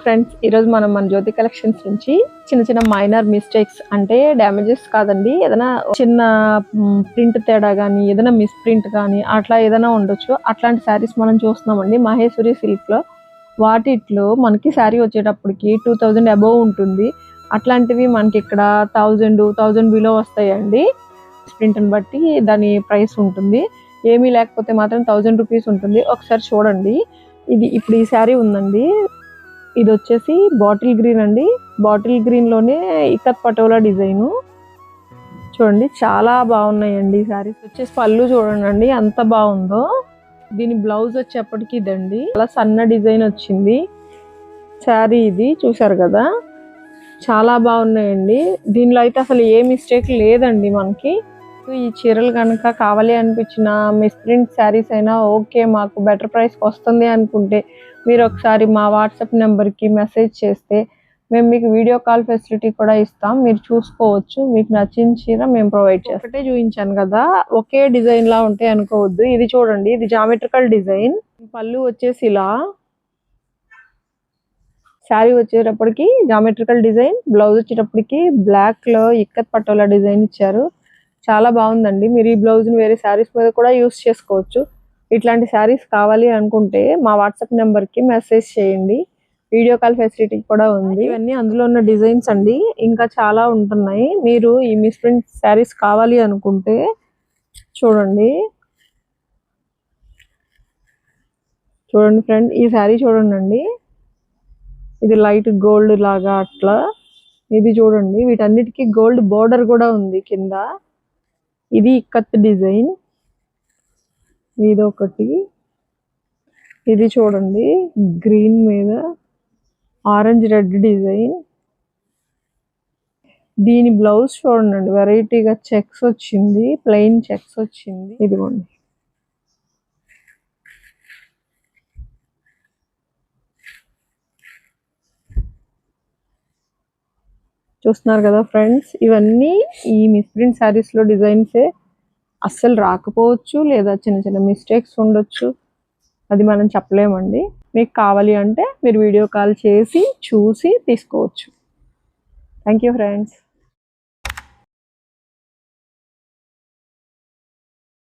Friends, ఈరోజు మనం మన జ్యోతి కలెక్షన్స్ నుంచి చిన్న చిన్న మైనర్ మిస్టేక్స్ అంటే డ్యామేజెస్ కాదండి, ఏదైనా చిన్న ప్రింట్ తేడా కానీ ఏదైనా మిస్ ప్రింట్ కానీ అట్లా ఏదైనా ఉండొచ్చు. అట్లాంటి శారీస్ మనం చూస్తున్నామండి మహేశ్వరి సిల్క్ లో. వాటిలో మనకి శారీ వచ్చేటప్పటికి 2000 అబోవ్ ఉంటుంది. అట్లాంటివి మనకి ఇక్కడ 1000 బిలో వస్తాయండి. ప్రింట్ని బట్టి దాని ప్రైస్ ఉంటుంది. ఏమీ లేకపోతే మాత్రం 1000 రూపీస్ ఉంటుంది. ఒకసారి చూడండి. ఇది ఇప్పుడు ఈ శారీ ఉందండి, ఇది వచ్చేసి బాటిల్ గ్రీన్ అండి. బాటిల్ గ్రీన్ లోనే ఇక్కత్ పటోలా డిజైన్ చూడండి, చాలా బాగున్నాయండి. శారీస్ వచ్చేసి పళ్ళు చూడండి ఎంత బాగుందో. దీని బ్లౌజ్ వచ్చేప్పటికి ఇదండి, చాలా సన్న డిజైన్ వచ్చింది. శారీ ఇది చూసారు కదా, చాలా బాగున్నాయండి. దీనిలో అయితే అసలు ఏ మిస్టేక్ లేదండి. మనకి ఈ చీరలు కనుక కావాలి అనిపించిన మిస్ప్రింట్ శారీస్ అయినా ఓకే, మాకు బెటర్ ప్రైస్కి వస్తుంది అనుకుంటే మీరు ఒకసారి మా వాట్సాప్ నెంబర్కి మెసేజ్ చేస్తే మేము మీకు వీడియో కాల్ ఫెసిలిటీ కూడా ఇస్తాం. మీరు చూసుకోవచ్చు. మీకు నచ్చిన చీర మేము ప్రొవైడ్ చేస్తాం. ఒకటే చూపించాను కదా, ఒకే డిజైన్ లా ఉంటాయి అనుకోవద్దు. ఇది చూడండి, ఇది జామెట్రికల్ డిజైన్. పళ్ళు వచ్చేసి ఇలా, శారీ వచ్చేటప్పటికి జామెట్రికల్ డిజైన్, బ్లౌజ్ వచ్చేటప్పటికి బ్లాక్ లో ఇక్కత్ పటోలా డిజైన్ ఇచ్చారు. చాలా బాగుందండి. మీరు ఈ బ్లౌజ్ని వేరే శారీస్ మీద కూడా యూస్ చేసుకోవచ్చు. ఇట్లాంటి శారీస్ కావాలి అనుకుంటే మా వాట్సాప్ నెంబర్కి మెసేజ్ చేయండి. వీడియో కాల్ ఫెసిలిటీ కూడా ఉంది. ఇవన్నీ అందులో ఉన్న డిజైన్స్ అండి, ఇంకా చాలా ఉంటున్నాయి. మీరు ఈ మిస్ప్రింట్ శారీస్ కావాలి అనుకుంటే చూడండి ఫ్రెండ్, ఈ శారీ చూడండి. ఇది లైట్ గోల్డ్ లాగా అట్లా. ఇది చూడండి, వీటన్నిటికీ గోల్డ్ బోర్డర్ కూడా ఉంది కింద. ఇది ఇక్కత్ డిజైన్, ఇదొకటి. ఇది చూడండి, గ్రీన్ మీద ఆరెంజ్ రెడ్ డిజైన్. దీని బ్లౌజ్ చూడండి, వెరైటీగా చెక్స్ వచ్చింది, ప్లెయిన్ చెక్స్ వచ్చింది. ఇదిగోండి, చూస్తున్నారు కదా ఫ్రెండ్స్. ఇవన్నీ ఈ మిస్ప్రింట్ శారీస్ లో డిజైన్సే. అస్సలు రాకపోవచ్చు, లేదా చిన్న చిన్న మిస్టేక్స్ ఉండొచ్చు, అది మనం చెప్పలేమండి. మీకు కావాలి అంటే మీరు వీడియో కాల్ చేసి చూసి తీసుకోవచ్చు. Thank you friends.